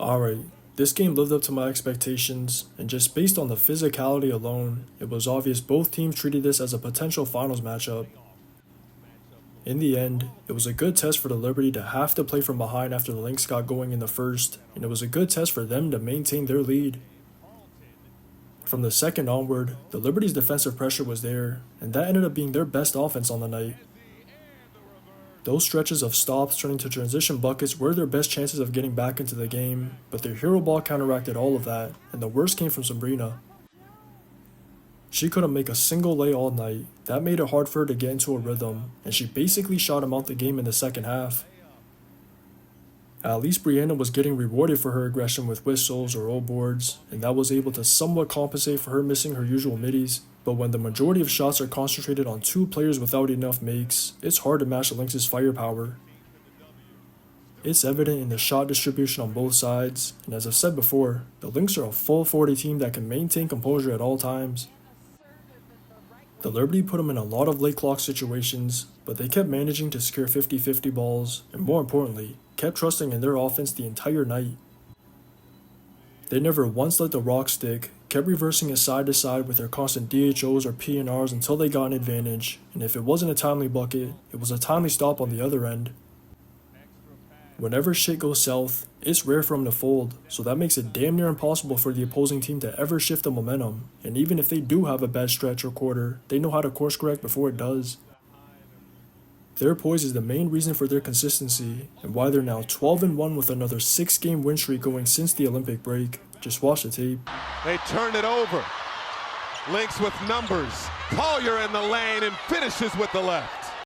Alright, this game lived up to my expectations, and just based on the physicality alone, it was obvious both teams treated this as a potential finals matchup. In the end, it was a good test for the Liberty to have to play from behind after the Lynx got going in the first, and it was a good test for them to maintain their lead. From the second onward, the Liberty's defensive pressure was there, and that ended up being their best offense on the night. Those stretches of stops turning to transition buckets were their best chances of getting back into the game, but their hero ball counteracted all of that, and the worst came from Sabrina. She couldn't make a single lay all night. That made it hard for her to get into a rhythm, and she basically shot him out the game in the second half. At least Brianna was getting rewarded for her aggression with whistles or old boards, and that was able to somewhat compensate for her missing her usual middies. But when the majority of shots are concentrated on two players without enough makes, it's hard to match the Lynx's firepower. It's evident in the shot distribution on both sides, and as I've said before, the Lynx are a full 40 team that can maintain composure at all times. The Liberty put them in a lot of late clock situations, but they kept managing to secure 50-50 balls, and more importantly, kept trusting in their offense the entire night. They never once let the rock stick, kept reversing it side to side with their constant DHOs or PNRs until they got an advantage, and if it wasn't a timely bucket, it was a timely stop on the other end. Whenever shit goes south, it's rare for them to fold, so that makes it damn near impossible for the opposing team to ever shift the momentum, and even if they do have a bad stretch or quarter, they know how to course correct before it does. Their poise is the main reason for their consistency, and why they're now 12-1 with another 6-game win streak going since the Olympic break. Just watch the tape. They turn it over. Lynx with numbers. Collier in the lane and finishes with the left.